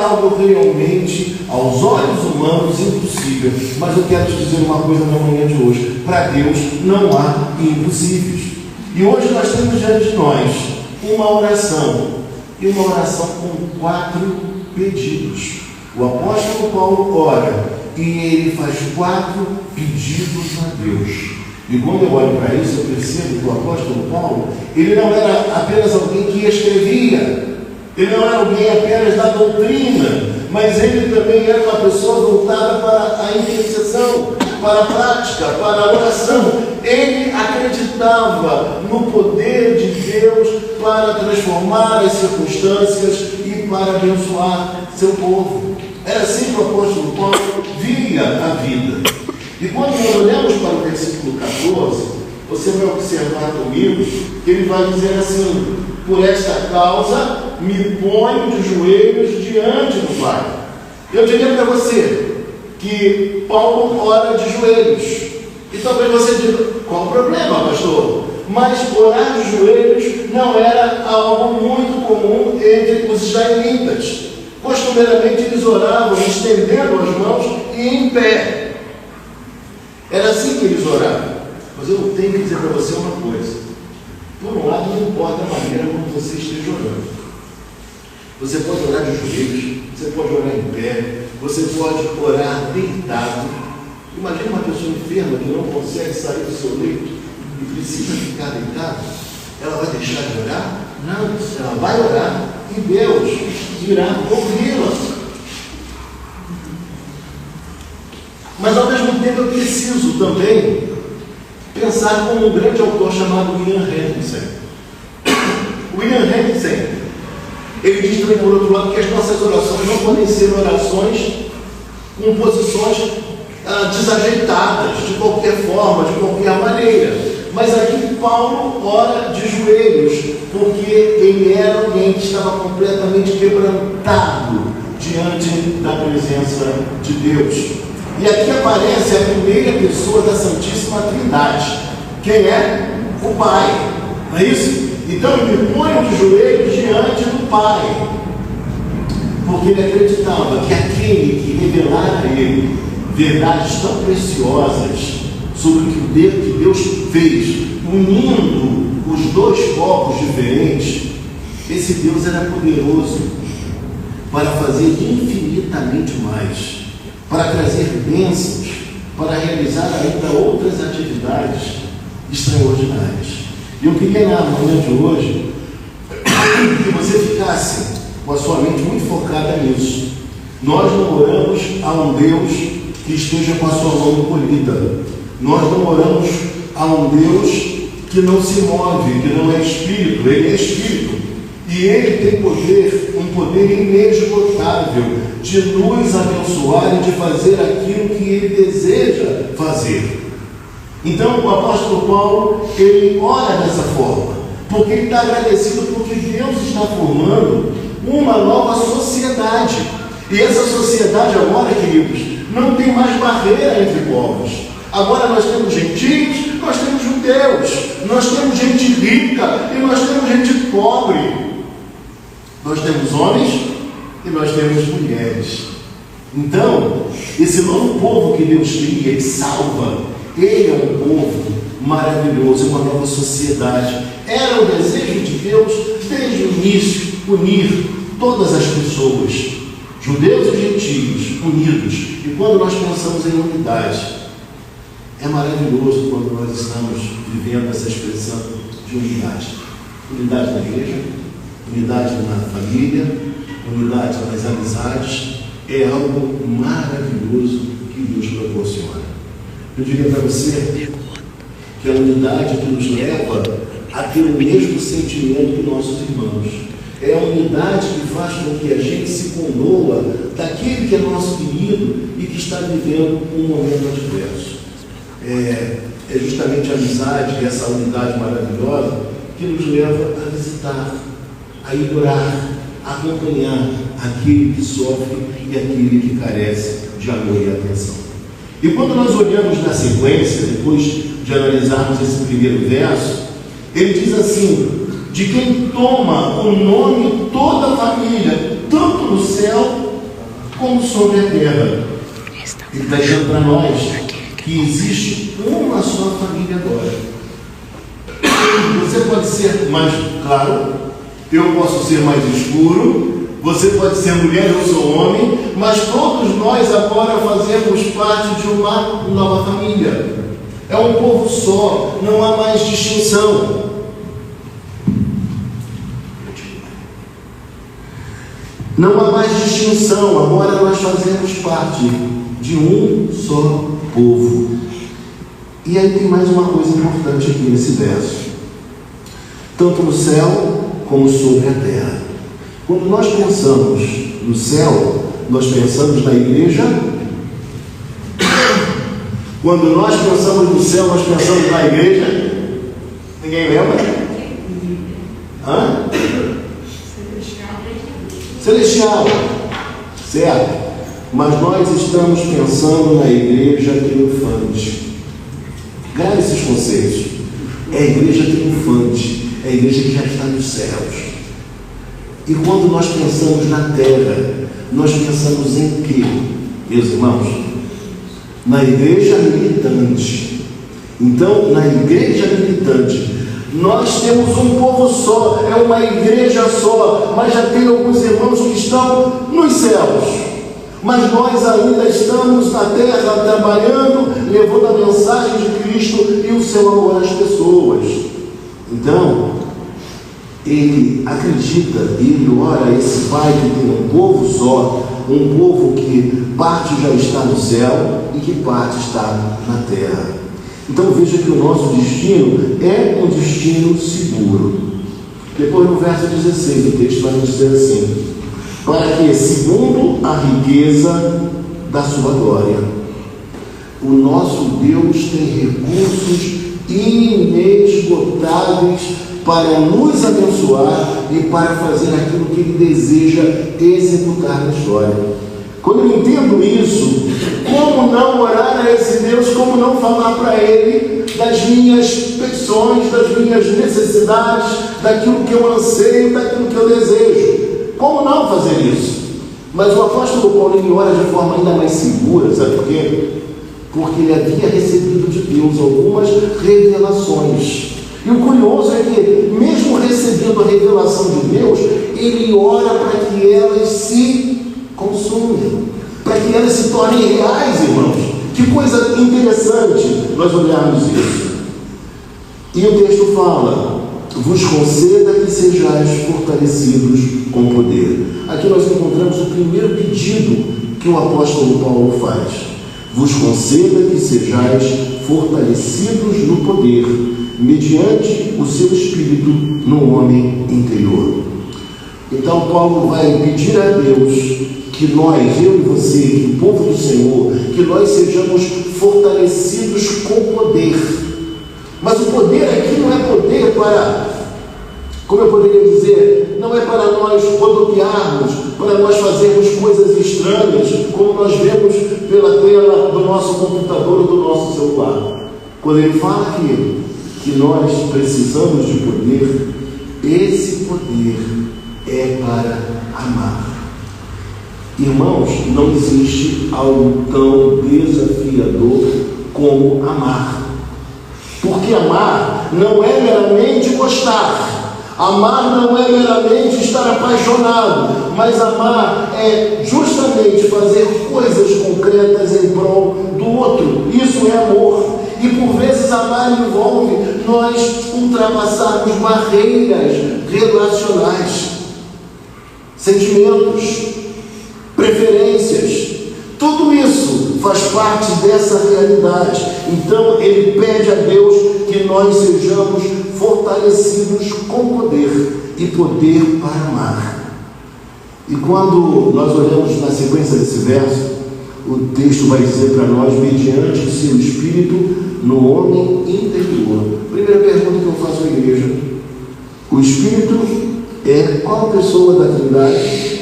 algo realmente, aos olhos humanos, impossível. Mas eu quero te dizer uma coisa na manhã de hoje: para Deus não há impossíveis. E hoje nós temos diante de nós uma oração, e uma oração com 4 pedidos. O apóstolo Paulo ora e ele faz 4 pedidos a Deus. E quando eu olho para isso, eu percebo que o apóstolo Paulo, ele não era apenas alguém que escrevia, ele não era alguém apenas da doutrina, mas ele também era uma pessoa voltada para a intercessão, para a prática, para a oração. Ele acreditava no poder de Deus para transformar as circunstâncias e para abençoar seu povo. Era assim que o apóstolo Paulo via a vida. E quando nós olhamos para o versículo 14, você vai observar comigo que ele vai dizer assim: por esta causa me ponho de joelhos diante do Pai. Eu diria para você que Paulo ora de joelhos. E talvez você diga: qual o problema, pastor? Mas orar de joelhos não era algo muito comum entre os israelitas. Costumeiramente eles oravam estendendo as mãos e em pé. Era assim que eles oravam. Mas eu tenho que dizer para você uma coisa: por um lado, não importa a maneira como você esteja orando. Você pode orar de joelhos, você pode orar em pé, você pode orar deitado. Imagina uma pessoa enferma que não consegue sair do seu leito e precisa ficar deitado. Ela vai deixar de orar? Não, ela vai orar e Deus irá ouvi-la. Mas ao mesmo tempo eu preciso também pensar como um grande autor chamado William Hendrickson. William Hendrickson, ele diz também, por outro lado, que as nossas orações não podem ser orações com posições desajeitadas, de qualquer forma, de qualquer maneira. Mas aqui Paulo ora de joelhos, porque ele era alguém que estava completamente quebrantado diante da presença de Deus. E aqui aparece a primeira pessoa da Santíssima Trindade. Quem é? O Pai. Não é isso? Então eu me ponho de joelhos diante do Pai, porque ele acreditava que aquele que revelara a ele verdades tão preciosas sobre o que Deus fez, unindo os 2 povos diferentes, esse Deus era poderoso para fazer infinitamente mais, para trazer bênçãos, para realizar ainda outras atividades extraordinárias. E eu queria, na manhã de hoje, que você ficasse com a sua mente muito focada nisso. Nós não oramos a um Deus que esteja com a sua mão encolhida. Nós não oramos a um Deus que não se move, que não é espírito. Ele é espírito. E ele tem poder, um poder inesgotável de nos abençoar e de fazer aquilo que ele deseja fazer. Então o apóstolo Paulo, ele ora dessa forma, porque ele está agradecido porque Deus está formando uma nova sociedade. E essa sociedade agora, queridos, não tem mais barreira entre povos. Agora nós temos gentios, nós temos judeus, nós temos gente rica e nós temos gente pobre. Nós temos homens e nós temos mulheres. Então, esse novo povo que Deus cria e salva, ele é um povo maravilhoso, uma nova sociedade. Era o desejo de Deus, desde o início, unir todas as pessoas, judeus e gentios, unidos. E quando nós pensamos em unidade, é maravilhoso quando nós estamos vivendo essa expressão de unidade. Unidade na igreja, unidade na família, unidade nas amizades, é algo maravilhoso que Deus proporciona. Eu diria para você que a unidade que nos leva a ter o mesmo sentimento que nossos irmãos. É a unidade que faz com que a gente se condoa daquele que é nosso querido e que está vivendo um momento adverso. É justamente a amizade e essa unidade maravilhosa que nos leva a visitar, a ir orar, a acompanhar aquele que sofre e aquele que carece de amor e atenção. E quando nós olhamos na sequência, depois de analisarmos esse primeiro verso, ele diz assim: de quem toma o nome toda a família, tanto no céu como sobre a terra. Ele está dizendo para nós que existe uma só família agora. Você pode ser mais claro, eu posso ser mais escuro, você pode ser mulher, eu sou homem, mas todos nós agora fazemos parte de uma nova família. É um povo só, não há mais distinção. Não há mais distinção, agora nós fazemos parte de um só povo. E aí tem mais uma coisa importante aqui nesse verso. Tanto no céu como sobre a terra. Quando nós pensamos no céu, nós pensamos na igreja. Quando nós pensamos no céu, nós pensamos na igreja. Ninguém lembra? Hã? Celestial. Certo? Mas nós estamos pensando na igreja triunfante. Grave esses conceitos. É a igreja triunfante. É a igreja que já está nos céus. E quando nós pensamos na terra, nós pensamos em quê, meus irmãos? Na igreja militante. Então, na igreja militante, nós temos um povo só, é uma igreja só, mas já tem alguns irmãos que estão nos céus. Mas nós ainda estamos na terra trabalhando, levando a mensagem de Cristo e o seu amor às pessoas. Então, ele acredita, ele ora, esse Pai que tem um povo só, um povo que parte já está no céu e que parte está na terra. Então veja que o nosso destino é um destino seguro. Depois no verso 16 o texto vai nos dizer assim: para que, segundo a riqueza da sua glória, o nosso Deus tem recursos inesgotáveis para nos abençoar e para fazer aquilo que Ele deseja executar na história. Quando eu entendo isso, como não orar a esse Deus, como não falar para Ele das minhas petições, das minhas necessidades, daquilo que eu anseio, daquilo que eu desejo? Como não fazer isso? Mas o apóstolo Paulo ele ora de forma ainda mais segura, sabe por quê? Porque ele havia recebido de Deus algumas revelações. E o curioso é que, mesmo recebendo a revelação de Deus, ele ora para que elas se consumem, para que elas se tornem reais, irmãos. Que coisa interessante nós olharmos isso. E o texto fala: vos conceda que sejais fortalecidos com poder. Aqui nós encontramos o primeiro pedido que o apóstolo Paulo faz: vos conceda que sejais fortalecidos no poder, mediante o seu Espírito no homem interior. Então Paulo vai pedir a Deus que nós, eu e você, que o povo do Senhor, que nós sejamos fortalecidos com poder. Mas o poder aqui não é poder para, como eu poderia dizer, não é para nós rodopiarmos, para nós fazermos coisas estranhas, como nós vemos pela tela do nosso computador ou do nosso celular. Quando ele fala aqui que nós precisamos de poder, esse poder é para amar. Irmãos, não existe algo tão desafiador como amar. Porque amar não é meramente gostar. Amar não é meramente estar apaixonado. Mas amar é justamente fazer coisas concretas em prol do outro. Isso é amor. E por vezes amar envolve nós ultrapassarmos barreiras relacionais, sentimentos, preferências. Tudo isso faz parte dessa realidade. Então ele pede a Deus que nós sejamos fortalecidos com poder e poder para amar. E quando nós olhamos na sequência desse verso, o texto vai dizer para nós: mediante o seu Espírito no homem interior. Primeira pergunta que eu faço à igreja: o Espírito é qual pessoa da Trindade?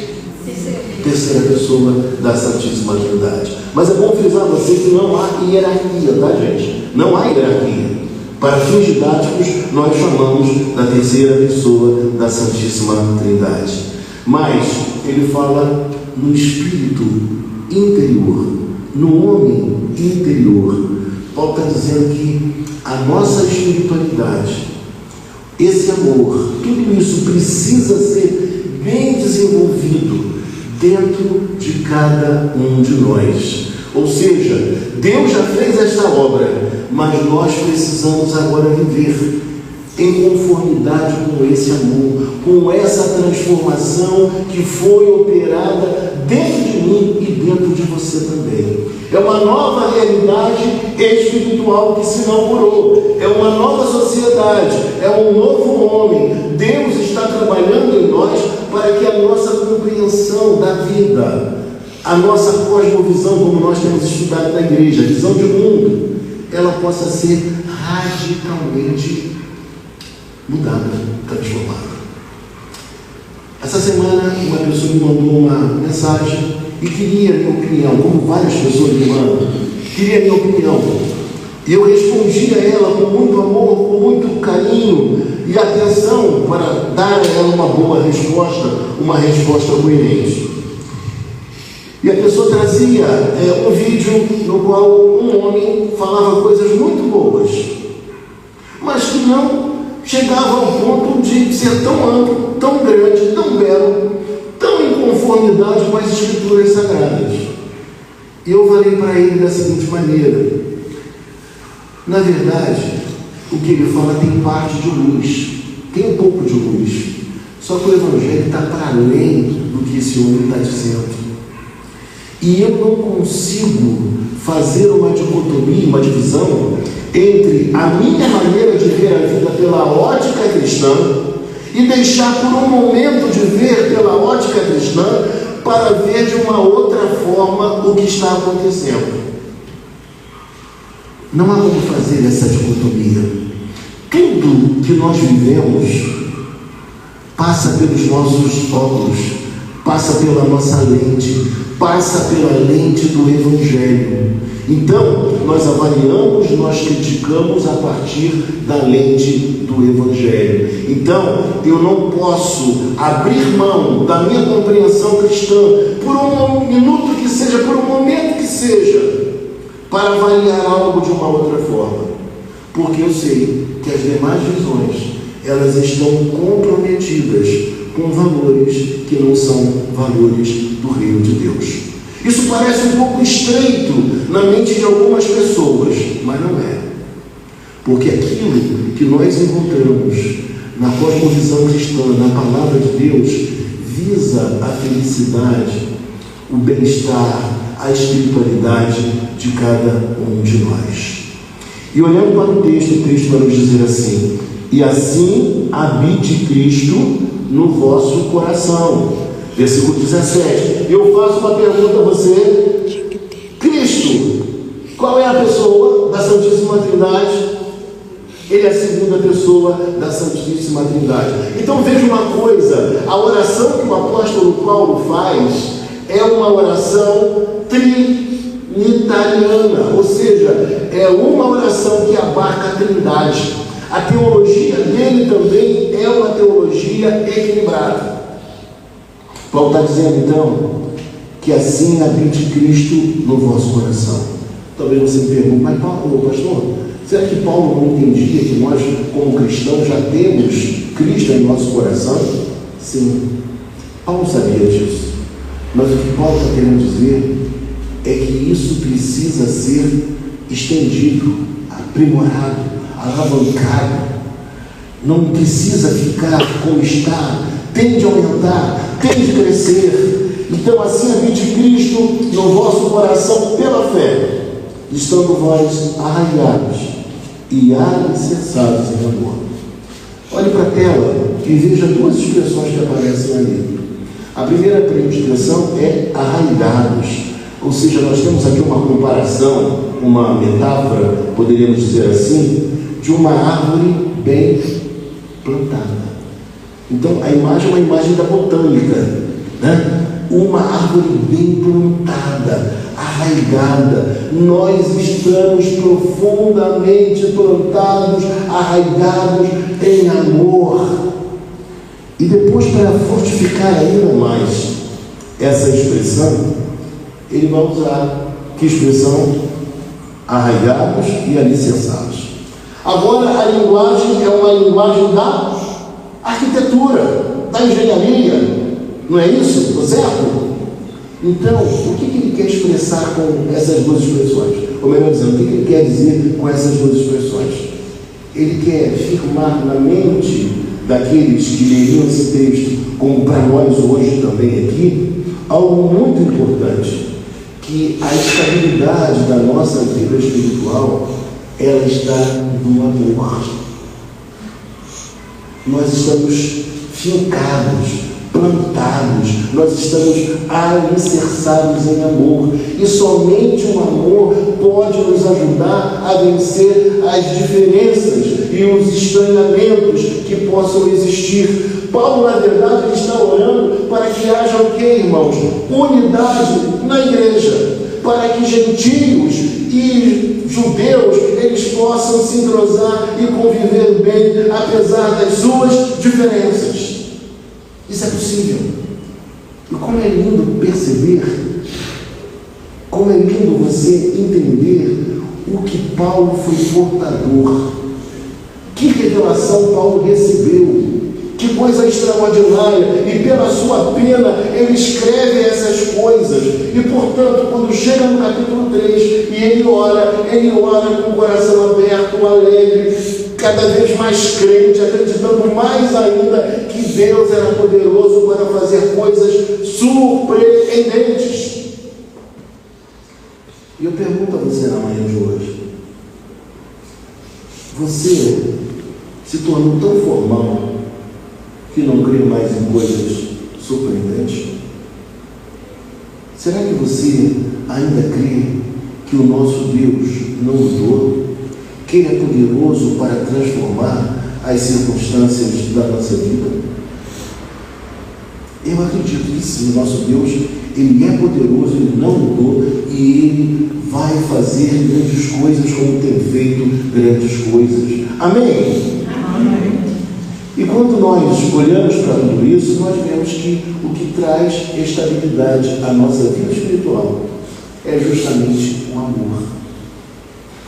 Terceira pessoa da Santíssima Trindade. Mas é bom frisar a você que não há hierarquia, tá, gente? Não há hierarquia. Para fins didáticos, nós chamamos da terceira pessoa da Santíssima Trindade. Mas ele fala no espírito interior, no homem interior. Paulo está dizendo que a nossa espiritualidade, esse amor, tudo isso precisa ser bem desenvolvido dentro de cada um de nós. Ou seja, Deus já fez esta obra, mas nós precisamos agora viver em conformidade com esse amor, com essa transformação que foi operada dentro de mim e dentro de você também. É uma nova realidade espiritual que se inaugurou, é uma nova sociedade, é um novo homem. Deus está trabalhando em nós para que a nossa compreensão da vida, a nossa cosmovisão, como nós temos estudado na igreja, a visão de mundo, ela possa ser radicalmente mudada, transformada. Essa semana uma pessoa me mandou uma mensagem e queria minha opinião, como várias pessoas me mandam, queria minha opinião. E eu respondi a ela com muito amor, com muito carinho e atenção para dar a ela uma boa resposta, uma resposta coerente. E a pessoa trazia um vídeo no qual um homem falava coisas muito boas, mas que não chegava ao ponto de ser tão amplo, tão grande, tão belo, tão em conformidade com as Escrituras Sagradas. E eu falei para ele da seguinte maneira: na verdade, o que ele fala tem parte de luz, tem um pouco de luz, só que o Evangelho está para além do que esse homem está dizendo. E eu não consigo fazer uma dicotomia, uma divisão entre a minha maneira de ver a vida pela ótica cristã e deixar por um momento de ver pela ótica cristã para ver de uma outra forma o que está acontecendo. Não há como fazer essa dicotomia. Tudo que nós vivemos passa pelos nossos óculos, passa pela nossa lente, passa pela lente do Evangelho. Então, nós avaliamos, nós criticamos a partir da lente do Evangelho. Então, eu não posso abrir mão da minha compreensão cristã por um minuto que seja, por um momento que seja, para avaliar algo de uma outra forma. Porque eu sei que as demais visões, elas estão comprometidas com valores que não são valores do reino de Deus. Isso parece um pouco estreito na mente de algumas pessoas, mas não é. Porque aquilo que nós encontramos na cosmovisão cristã, na palavra de Deus, visa a felicidade, o bem-estar, a espiritualidade de cada um de nós. E olhando para o texto vai nos dizer assim: e assim habite Cristo no vosso coração. Versículo 17. Eu faço uma pergunta a você: Cristo, qual é a pessoa da Santíssima Trindade? Ele é a segunda pessoa da Santíssima Trindade. Então veja uma coisa: a oração que o apóstolo Paulo faz é uma oração trinitariana, ou seja, é uma oração que abarca a Trindade. A teologia dele também é uma teologia equilibrada. Paulo está dizendo então que assim habite Cristo no vosso coração. Talvez você me pergunte: mas Paulo, pastor, será que Paulo não entendia que nós, como cristãos, já temos Cristo em nosso coração? Sim, Paulo sabia disso. Mas o que Paulo está querendo dizer é que isso precisa ser estendido, aprimorado, alavancado. Não precisa ficar como está, tem de aumentar, tem de crescer. Então assim habite Cristo no vosso coração pela fé, estando vós arraigados e alicerçados em amor. Olhe para a tela e veja duas expressões que aparecem ali. A primeira expressão é arraigados, ou seja, nós temos aqui uma comparação, uma metáfora, poderíamos dizer assim, de uma árvore bem plantada. Então a imagem é uma imagem da botânica, né? Uma árvore bem plantada, arraigada. Nós estamos profundamente plantados, arraigados em amor. E depois, para fortificar ainda mais essa expressão, ele vai usar que expressão? Arraigados e alicerçados. Agora, a linguagem é uma linguagem da arquitetura, da engenharia, não é isso? Estou certo? Então, o que ele quer expressar com essas duas expressões? Ou melhor dizendo, o que ele quer dizer com essas duas expressões? Ele quer firmar na mente daqueles que leriam esse texto, como para nós hoje também aqui, algo muito importante, que a estabilidade da nossa vida espiritual, ela está no amor. Nós estamos fincados, plantados, nós estamos alicerçados em amor, e somente o amor pode nos ajudar a vencer as diferenças e os estranhamentos que possam existir. Paulo, na verdade, ele está orando para que haja o quê, irmãos? Unidade na igreja, para que gentios e judeus, eles possam se entrosar e conviver bem, apesar das suas diferenças. Isso é possível. E como é lindo perceber, como é lindo você entender o que Paulo foi portador. Que revelação Paulo recebeu. Que coisa extraordinária. E pela sua pena ele escreve essas coisas. E portanto, quando chega no capítulo 3 e ele ora com o coração aberto, alegre, cada vez mais crente, acreditando mais ainda que Deus era poderoso para fazer coisas surpreendentes. E eu pergunto a você na manhã de hoje: você se tornou tão formal que não crê mais em coisas surpreendentes? Será que você ainda crê que o nosso Deus não mudou? Que Ele é poderoso para transformar as circunstâncias da nossa vida? Eu acredito que sim, o nosso Deus, Ele é poderoso, Ele não mudou, e Ele vai fazer grandes coisas como tem feito grandes coisas. Amém? Amém. E quando nós olhamos para tudo isso, nós vemos que o que traz estabilidade à nossa vida espiritual é justamente o amor.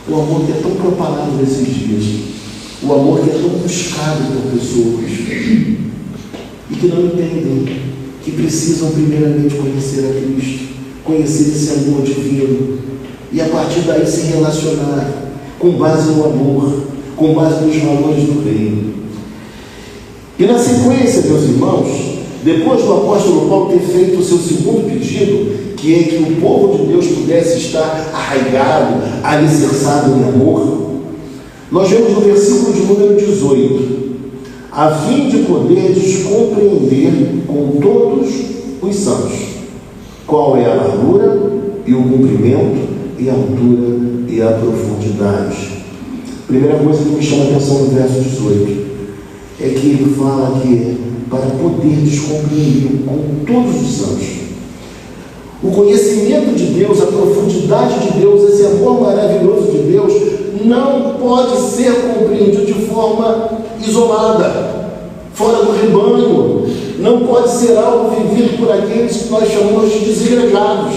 O amor que é tão propalado nesses dias, o amor que é tão buscado por pessoas e que não entendem que precisam primeiramente conhecer a Cristo, conhecer esse amor divino e a partir daí se relacionar com base no amor, com base nos valores do reino. E na sequência, meus irmãos, depois do apóstolo Paulo ter feito o seu segundo pedido, que é que o povo de Deus pudesse estar arraigado, alicerçado em amor, nós vemos no versículo de número 18: a fim de poderdes compreender com todos os santos qual é a largura e o comprimento e a altura e a profundidade. Primeira coisa que me chama a atenção no verso 18 é que ele fala que para poderdes compreender com todos os santos. O conhecimento de Deus, a profundidade de Deus, esse amor maravilhoso de Deus, não pode ser compreendido de forma isolada, fora do rebanho. Não pode ser algo vivido por aqueles que nós chamamos de desigregados.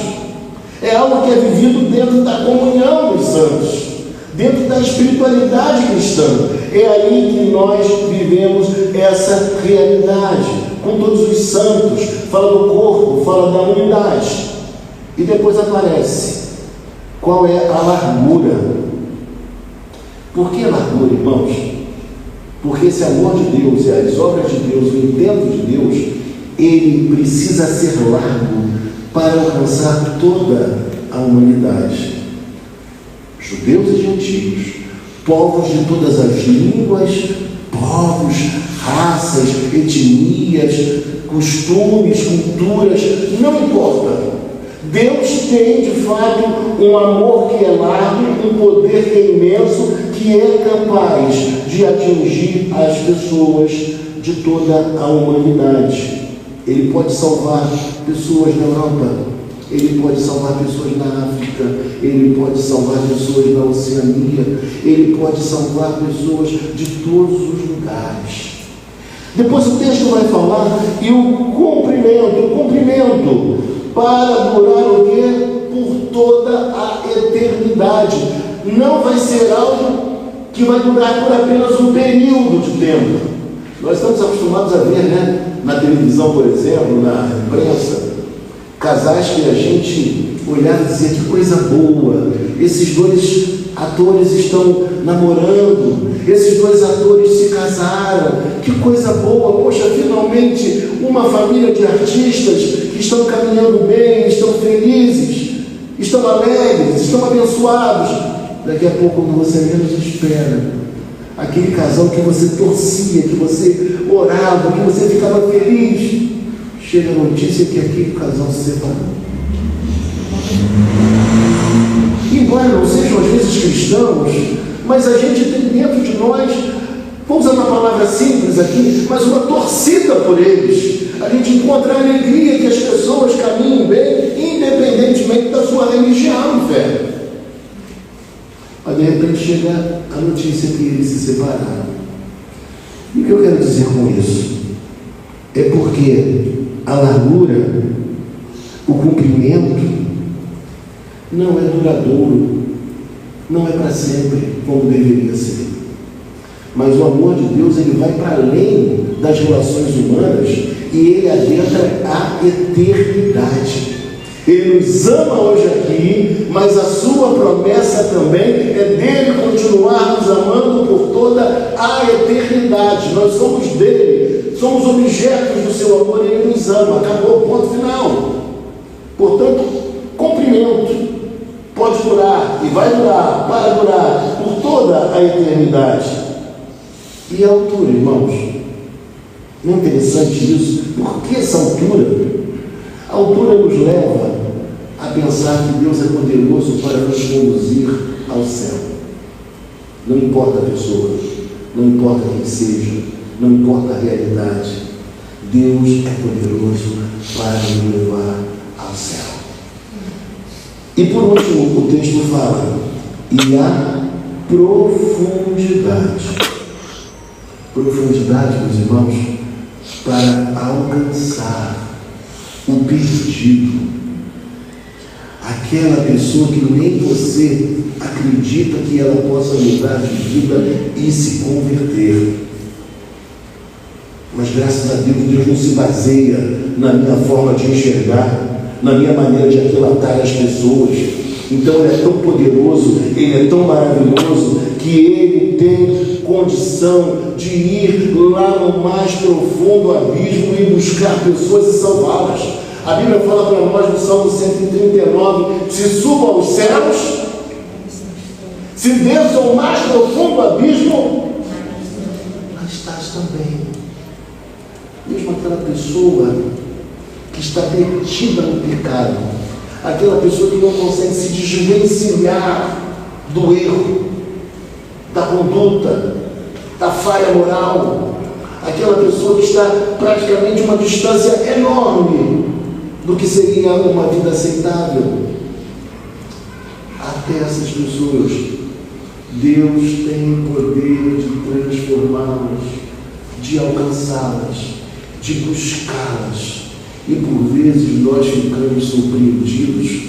É algo que é vivido dentro da comunhão dos santos, dentro da espiritualidade cristã. É aí que nós vivemos essa realidade, com todos os santos. Fala do corpo, fala da unidade. E depois aparece qual é a largura. Por que largura, irmãos? Porque esse amor de Deus e as obras de Deus, o intento de Deus, ele precisa ser largo para alcançar toda a humanidade. Judeus e gentios, povos de todas as línguas, povos, raças, etnias, costumes, culturas, não importa. Deus tem, de fato, um amor que é largo, um poder que é imenso, que é capaz de atingir as pessoas de toda a humanidade. Ele pode salvar pessoas na Europa, Ele pode salvar pessoas na África, Ele pode salvar pessoas na Oceania, Ele pode salvar pessoas de todos os lugares. Depois o texto vai falar, e o cumprimento, para durar o quê? Por toda a eternidade. Não vai ser algo que vai durar por apenas um período de tempo. Nós estamos acostumados a ver, né, na televisão, por exemplo, na imprensa, casais que a gente olhava e dizia: que coisa boa, esses dois atores estão namorando, esses dois atores se casaram, que coisa boa, poxa, finalmente uma família de artistas que estão caminhando bem, estão felizes, estão alegres, estão abençoados. Daqui a pouco, quando você menos espera, aquele casal que você torcia, que você orava, que você ficava feliz, chega a notícia que aquele casal se separou. Embora não sejam às vezes cristãos, mas a gente tem dentro de nós, vou usar uma palavra simples aqui, mas uma torcida por eles. A gente encontra a alegria que as pessoas caminhem bem, independentemente da sua religião, fé. Mas de repente chega a notícia que eles se separaram. E o que eu quero dizer com isso? É porque a largura, o cumprimento, não é duradouro, não é para sempre como deveria ser. Mas o amor de Deus, ele vai para além das relações humanas e ele adentra a eternidade. Ele nos ama hoje aqui, mas a sua promessa também é dele continuar nos amando por toda a eternidade. Nós somos dele, somos objetos do seu amor e ele nos ama. Acabou, ponto final. Portanto, cumprimento pode durar e vai durar, para durar por toda a eternidade. E a altura, irmãos? Não é interessante isso? Por que essa altura? A altura nos leva a pensar que Deus é poderoso para nos conduzir ao céu. Não importa a pessoa, não importa quem seja, não importa a realidade, Deus é poderoso para nos levar ao céu. E por último, o texto fala: e a profundidade. Profundidade, meus irmãos, para alcançar o perdido, aquela pessoa que nem você acredita que ela possa mudar de vida e se converter. Mas graças a Deus, Deus não se baseia na minha forma de enxergar, na minha maneira de aquilatar as pessoas. Então Ele é tão poderoso, Ele é tão maravilhoso, que Ele tem condição de ir lá no mais profundo abismo e buscar pessoas e salvá-las. A Bíblia fala para nós no Salmo 139, se suba aos céus, se desça ao mais profundo abismo, lá estás também. Mesmo aquela pessoa que está detida no pecado, aquela pessoa que não consegue se desvencilhar do erro, da conduta, da falha moral, aquela pessoa que está praticamente uma distância enorme do que seria uma vida aceitável. Até essas pessoas, Deus tem o poder de transformá-las, de alcançá-las, de buscá-las. E por vezes nós ficamos surpreendidos,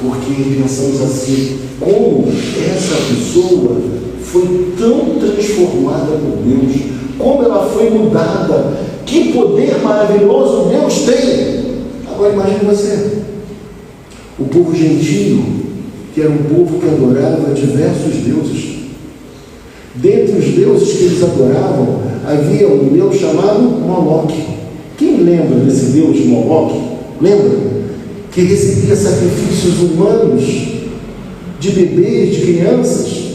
porque pensamos assim: como essa pessoa foi tão transformada por Deus, como ela foi mudada, que poder maravilhoso Deus tem. Agora imagine você, o povo gentio, que era um povo que adorava diversos deuses. Dentre os deuses que eles adoravam, havia um deus chamado Moloque. Quem lembra desse deus Moloque? Lembra? Que recebia sacrifícios humanos de bebês, de crianças.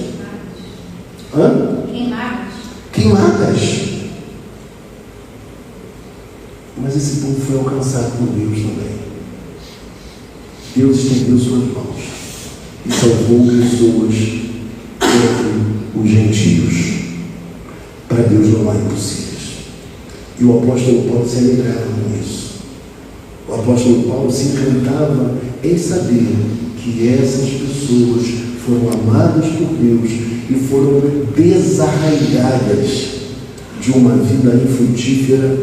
Queimadas. Mas esse povo foi alcançado por Deus também. Deus estendeu suas mãos e salvou pessoas entre os gentios. Para Deus não há impossíveis. E o apóstolo Paulo se alegrava com isso. O apóstolo Paulo se encantava em saber que essas pessoas foram amadas por Deus e foram desarraigadas de uma vida infrutífera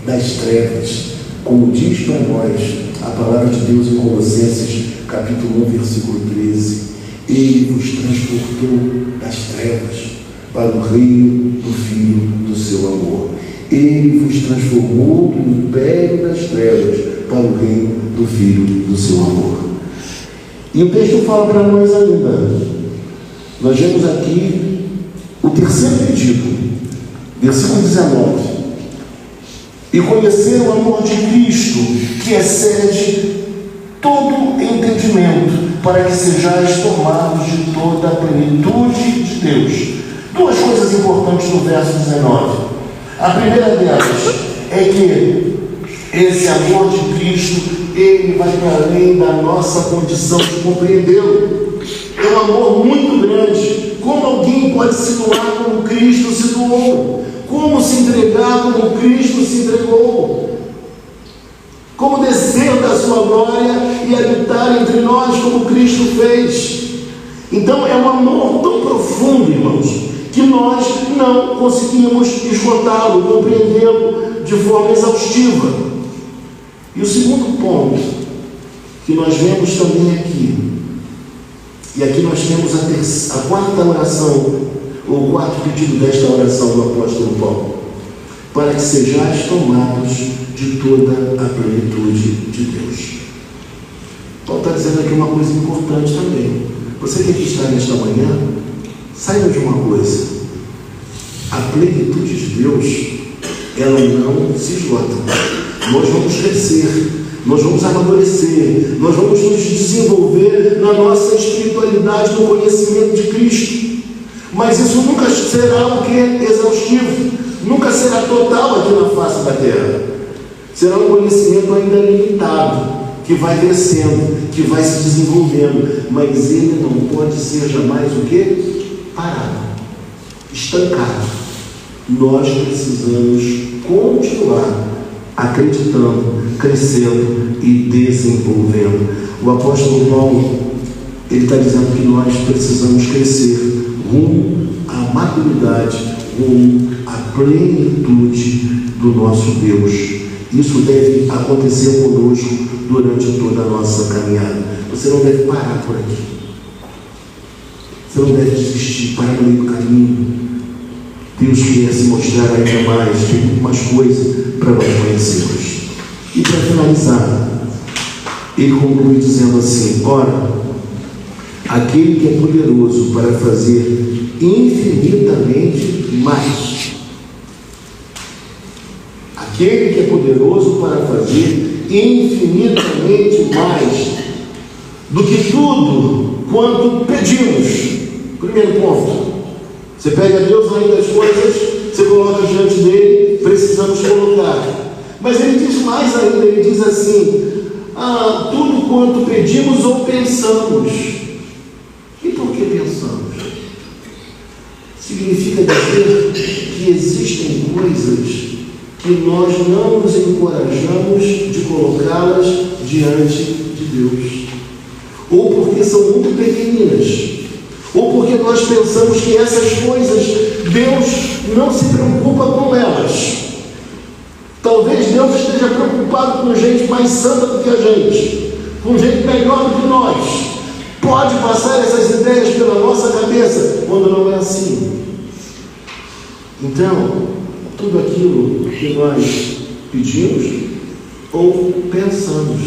das trevas, como diz para nós a palavra de Deus em Colossenses, capítulo 1, versículo 13. Ele vos transportou das trevas para o reino do Filho do seu amor. Ele vos transformou do império das trevas para o reino do Filho do seu amor. E o texto fala para nós ainda. Nós vemos aqui o terceiro pedido, versículo 19. E conhecer o amor de Cristo, que excede todo entendimento, para que sejais tomados de toda a plenitude de Deus. Duas coisas importantes no verso 19. A primeira delas é que esse amor de Cristo, ele vai para além da nossa condição de compreendê-lo. É um amor muito grande. Como alguém pode se doar como Cristo se doou? Como se entregar como Cristo se entregou? Como descer da sua glória e habitar entre nós como Cristo fez? Então é um amor tão profundo, irmãos, que nós não conseguimos esgotá-lo, compreendê-lo de forma exaustiva. E o segundo ponto que nós vemos também aqui, e aqui nós temos a quarta oração, ou o quarto pedido desta oração do apóstolo Paulo: para que sejais tomados de toda a plenitude de Deus. Paulo está dizendo aqui uma coisa importante também. Você que aqui está nesta manhã, saiba de uma coisa: a plenitude de Deus, ela não se esgota. Nós vamos crescer, nós vamos amadurecer, nós vamos nos desenvolver na nossa espiritualidade, no conhecimento de Cristo. Mas isso nunca será o que? Exaustivo, nunca será total aqui na face da terra. Será um conhecimento ainda limitado, que vai crescendo, que vai se desenvolvendo, mas ele não pode ser jamais o que? Parado, estancado. Nós precisamos continuar acreditando, crescendo e desenvolvendo. O apóstolo Paulo, ele está dizendo que nós precisamos crescer rumo à maturidade, rumo à plenitude do nosso Deus. Isso deve acontecer conosco durante toda a nossa caminhada. Você não deve parar por aqui. Você não deve desistir, parar no meio do caminho. Deus quer se mostrar ainda mais, tem muito mais coisa para nós conhecermos. E para finalizar, ele conclui dizendo assim: ora, aquele que é poderoso para fazer infinitamente mais. Aquele que é poderoso para fazer infinitamente mais do que tudo quanto pedimos. Primeiro ponto. Você pega Deus além das coisas, você coloca diante dele, precisamos colocar. Mas ele diz mais ainda, ele diz assim: tudo quanto pedimos ou pensamos. E por que pensamos? Significa dizer que existem coisas que nós não nos encorajamos de colocá-las diante de Deus, ou porque são muito pequeninas, ou porque nós pensamos que essas coisas Deus não se preocupa com elas. Talvez Deus esteja preocupado com gente mais santa do que a gente, com gente melhor do que nós. Pode passar essas ideias pela nossa cabeça, quando não é assim. Então, tudo aquilo que nós pedimos ou pensamos.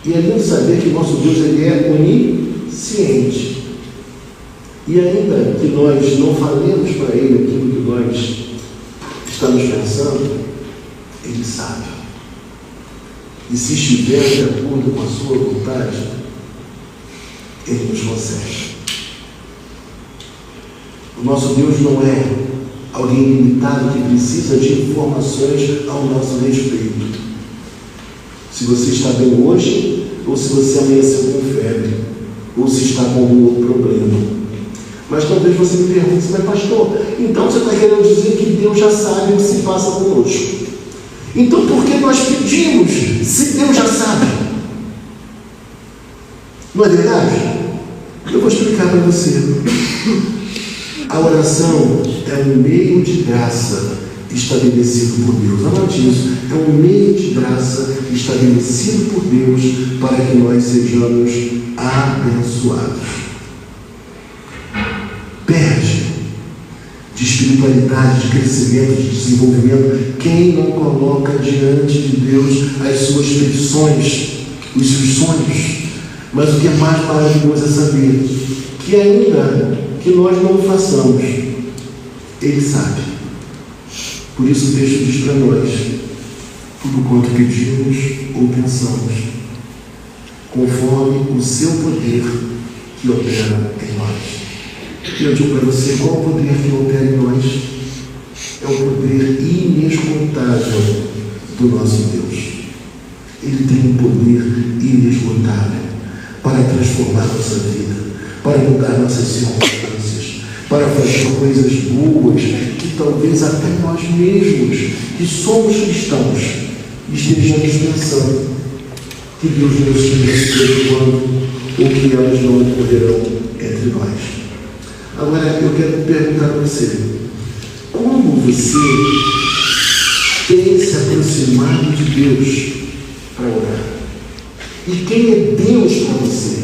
E é lindo saber que nosso Deus, ele é onisciente. E ainda que nós não falemos para ele aquilo que nós estamos pensando, ele sabe. E se estiver de acordo com a sua vontade, ele nos concede. O nosso Deus não é alguém limitado que precisa de informações ao nosso respeito. Se você está bem hoje, ou se você amanheceu com febre, ou se está com algum outro problema. Mas talvez você me pergunte: mas pastor, então você está querendo dizer que Deus já sabe o que se passa conosco? Então por que nós pedimos, se Deus já sabe? Não é verdade? Eu vou explicar para você. A oração é um meio de graça estabelecido por Deus. Anote isso. É um meio de graça estabelecido por Deus para que nós sejamos abençoados. Perde de espiritualidade, de crescimento, de desenvolvimento quem não coloca diante de Deus as suas petições, os seus sonhos. Mas o que é mais maravilhoso é saber que ainda que nós não o façamos, Ele sabe. Por isso o texto diz para nós: tudo quanto pedimos ou pensamos, conforme o seu poder que opera em nós. E eu digo para você, qual o poder que opera em nós? É o poder inesgotável do nosso Deus. Ele tem um poder inesgotável para transformar nossa vida, para mudar nossas circunstâncias, para fazer coisas boas que talvez até nós mesmos, que somos cristãos, estejamos pensando que Deus nos esqueceu quando ou que elas não ocorrerão entre nós. Agora eu quero perguntar a você: como você tem se aproximado de Deus para orar? E quem é Deus para você?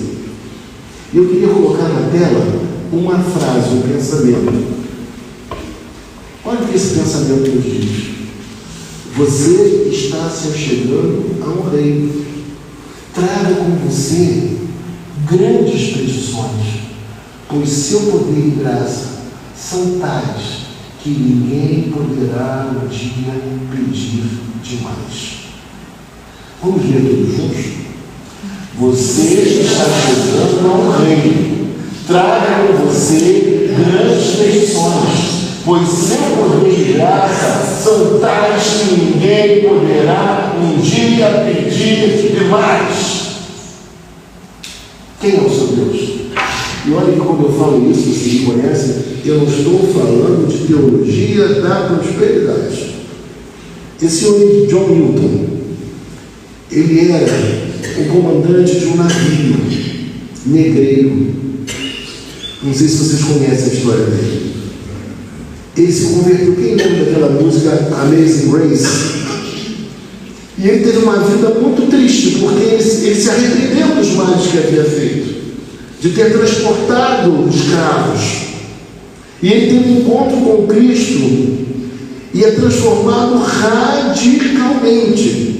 Eu queria colocar na tela uma frase, um pensamento. Olha o que esse pensamento nos diz: você está se achegando a um rei. Traga com você grandes petições, pois seu poder e graça são tais que ninguém poderá um dia pedir demais. Vamos ler todos juntos? Você está chegando a um rei. Traga com você grandes petições, pois seu poder e graça são tais que ninguém poderá um dia pedir demais. Quem é o seu Deus? E olha que quando eu falo isso, vocês me conhecem, eu não estou falando de teologia da prosperidade. Esse homem, John Newton, ele era o comandante de um navio negreiro. Não sei se vocês conhecem a história dele. Ele se converteu. Quem lembra daquela música Amazing Grace? E ele teve uma vida muito triste, porque ele se arrependeu dos males que havia feito, de ter transportado escravos. E ele teve um encontro com Cristo e é transformado radicalmente.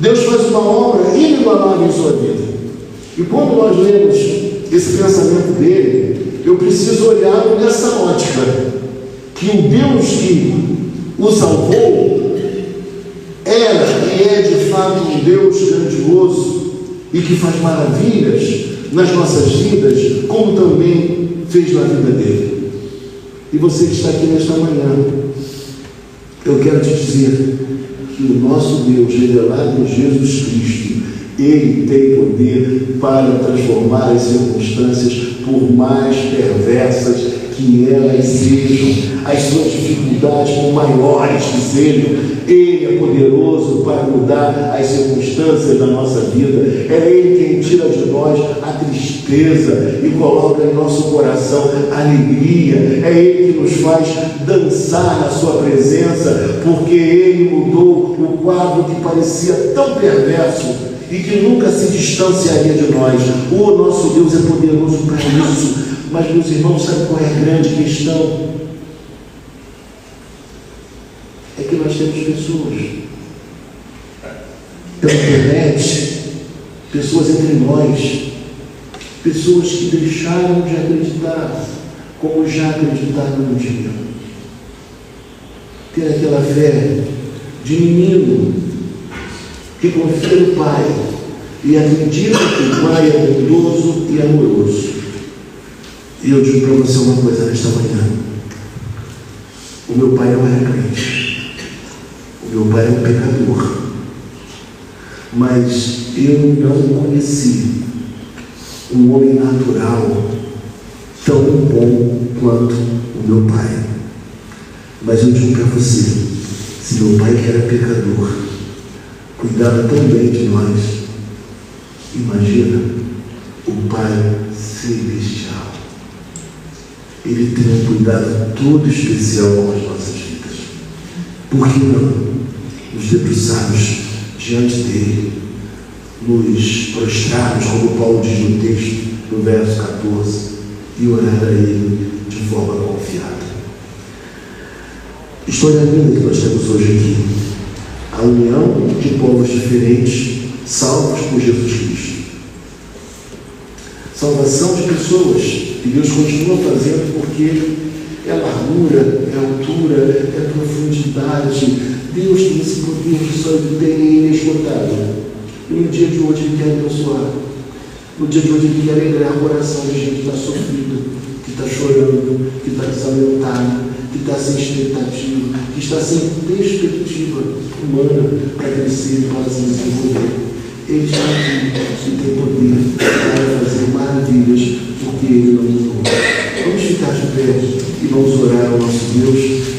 Deus faz uma obra inigualável em sua vida. E quando nós lemos esse pensamento dele, eu preciso olhar nessa ótica, que o Deus que o salvou era e é de fato um Deus grandioso e que faz maravilhas nas nossas vidas, como também fez na vida dele. E você que está aqui nesta manhã, eu quero te dizer que o nosso Deus, revelado em Jesus Cristo, Ele tem poder para transformar as circunstâncias, por mais perversas que elas sejam, as suas dificuldades, por maiores que sejam. Ele é poderoso para mudar as circunstâncias da nossa vida. É Ele quem tira de nós a tristeza e coloca em nosso coração a alegria. É Ele que nos faz dançar na sua presença, porque Ele mudou o quadro que parecia tão perverso e que nunca se distanciaria de nós. O nosso Deus é poderoso para isso. Mas, meus irmãos, sabe qual é a grande questão? É que nós temos pessoas pela internet, pessoas entre nós, pessoas que deixaram de acreditar como já acreditaram no dia. Ter aquela fé de menino que confia no Pai e acredita que o Pai é bondoso e amoroso. E eu digo para você uma coisa nesta manhã: o meu pai não era crente, o meu pai era um pecador, mas eu não conheci um homem natural tão bom quanto o meu pai. Mas eu digo para você, se meu pai, que era pecador, cuidava tão bem de nós, imagina o Pai Celestial. Ele tem um cuidado todo especial com as nossas vidas. Por que não nos debruçarmos diante dele, nos prostrarmos, como Paulo diz no texto, no verso 14, e orar a ele de forma confiada? História linda que nós temos hoje aqui. A união de povos diferentes, salvos por Jesus Cristo. Salvação de pessoas que Deus continua fazendo, porque é largura, é altura, é profundidade. Deus tem esse poder que só Ele tem, é inesgotável. E no dia de hoje Ele quer abençoar. No dia de hoje Ele quer alegrar o coração de gente que está sofrida, que está chorando, que está desalentado, que está sem expectativa, que está sem perspectiva humana para crescer, para se desenvolver. Ele está aqui e tem poder para fazer maravilhas, porque Ele não mudou. Vamos ficar de pé e vamos orar ao nosso Deus.